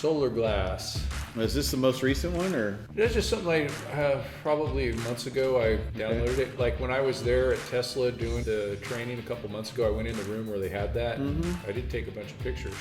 Solar glass. Is this the most recent one, or? That's just something I probably months ago I downloaded it. Like when I was there at Tesla doing the training a couple months ago, I went in the room where they had that. I did take a bunch of pictures.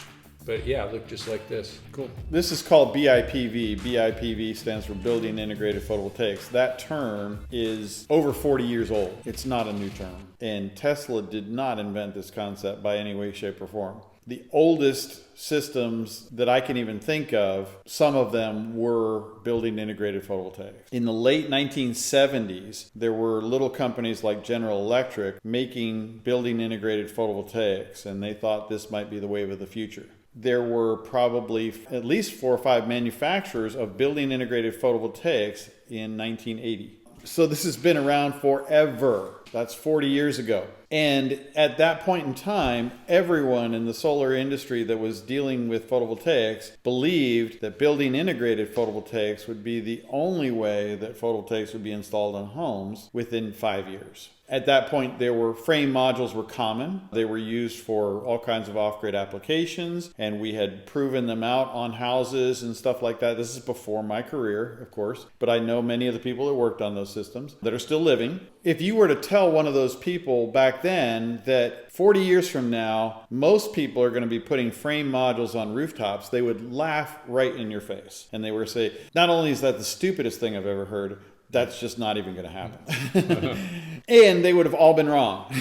But yeah, it looked just like this. Cool. This is called BIPV. BIPV stands for Building Integrated Photovoltaics. That term is over 40 years old. It's not a new term. And Tesla did not invent this concept by any way, shape, or form. The oldest systems that I can even think of, some of them were building integrated photovoltaics. In the late 1970s, there were little companies like General Electric making building integrated photovoltaics, and they thought this might be the wave of the future. There were probably at least 4 or 5 manufacturers of building integrated photovoltaics in 1980. So this has been around forever. That's 40 years ago. And at that point in time, everyone in the solar industry that was dealing with photovoltaics believed that building integrated photovoltaics would be the only way that photovoltaics would be installed on homes within 5 years. At that point, frame modules were common. They were used for all kinds of off-grid applications, and we had proven them out on houses and stuff like that. This is before my career, of course, but I know many of the people that worked on those systems that are still living. If you were to tell one of those people back then that 40 years from now, most people are going to be putting frame modules on rooftops, they would laugh right in your face. And they would say, not only is that the stupidest thing I've ever heard, that's just not even going to happen. And they would have all been wrong.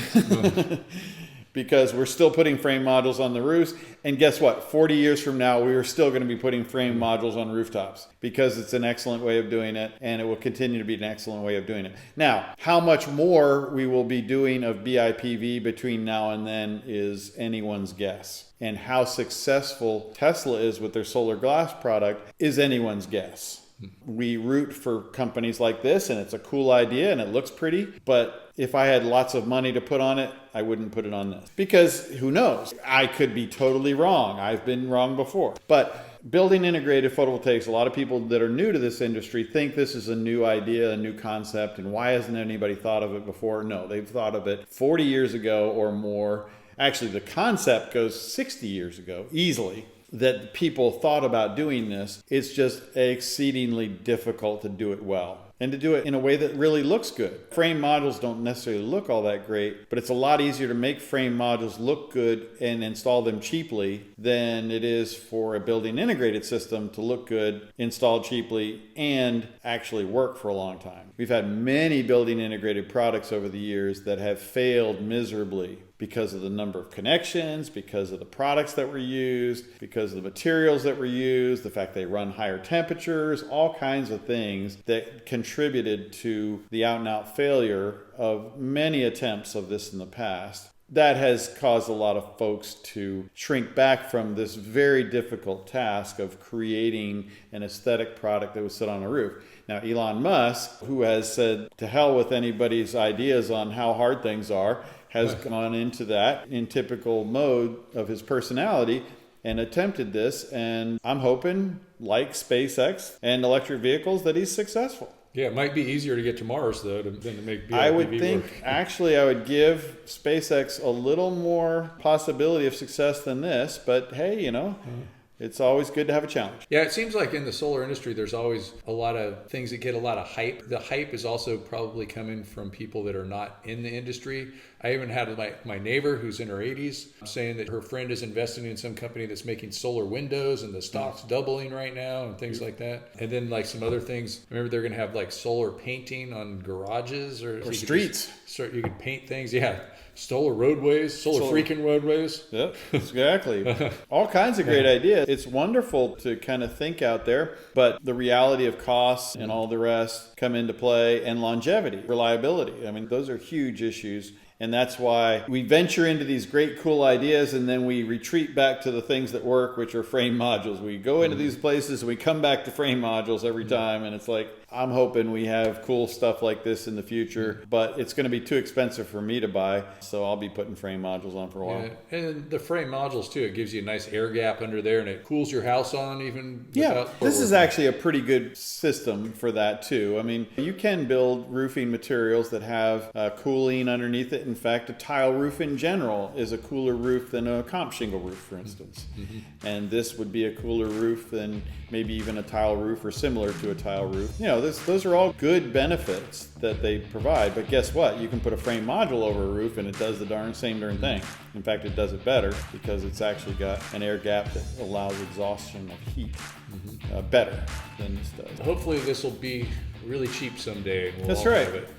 Because we're still putting frame modules on the roofs. And guess what? 40 years from now, we are still going to be putting frame modules on rooftops because it's an excellent way of doing it, and it will continue to be an excellent way of doing it. Now, how much more we will be doing of BIPV between now and then is anyone's guess. And how successful Tesla is with their solar glass product is anyone's guess. We root for companies like this, and it's a cool idea and it looks pretty, but if I had lots of money to put on it, I wouldn't put it on this. Because who knows? I could be totally wrong. I've been wrong before. But building integrated photovoltaics, a lot of people that are new to this industry think this is a new idea, a new concept, and why hasn't anybody thought of it before? No, they've thought of it 40 years ago or more. Actually, the concept goes 60 years ago, easily. That people thought about doing this. It's just exceedingly difficult to do it well and to do it in a way that really looks good. Frame modules don't necessarily look all that great, but it's a lot easier to make frame modules look good and install them cheaply than it is for a building integrated system to look good, install cheaply, and actually work for a long time. We've had many building integrated products over the years that have failed miserably because of the number of connections, because of the products that were used, because of the materials that were used, the fact they run higher temperatures, all kinds of things that contributed to the out-and-out failure of many attempts of this in the past. That has caused a lot of folks to shrink back from this very difficult task of creating an aesthetic product that would sit on a roof. Now, Elon Musk, who has said to hell with anybody's ideas on how hard things are, has gone into that in typical mode of his personality and attempted this. And I'm hoping, like SpaceX and electric vehicles, that he's successful. Yeah, it might be easier to get to Mars, though, than to make BIPV I would think, work. actually, I would give SpaceX a little more possibility of success than this. But hey, it's always good to have a challenge. Yeah, it seems like in the solar industry, there's always a lot of things that get a lot of hype. The hype is also probably coming from people that are not in the industry. I even had my neighbor who's in her 80s saying that her friend is investing in some company that's making solar windows and the stock's doubling right now and things like that. And then like some other things. Remember, they're going to have like solar painting on garages or Or streets. You could paint things. Yeah. Solar roadways, solar freaking roadways. Yep, exactly. All kinds of great ideas. It's wonderful to kind of think out there, but the reality of costs and all the rest come into play, and longevity, reliability. I mean, those are huge issues. And that's why we venture into these great, cool ideas, and then we retreat back to the things that work, which are frame modules. We go into these places and we come back to frame modules every time. And it's like, I'm hoping we have cool stuff like this in the future, but it's going to be too expensive for me to buy. So I'll be putting frame modules on for a while. Yeah. And the frame modules too, it gives you a nice air gap under there and it cools your house on even. Yeah, this is actually a pretty good system for that too. I mean, you can build roofing materials that have cooling underneath it. In fact, a tile roof in general is a cooler roof than a comp shingle roof, for instance. And this would be a cooler roof than maybe even a tile roof or similar to a tile roof. Those are all good benefits that they provide. But guess what? You can put a frame module over a roof and it does the same darn thing. In fact, it does it better because it's actually got an air gap that allows exhaustion of heat better than this does. Hopefully this will be really cheap someday. And we'll That's all right. have it.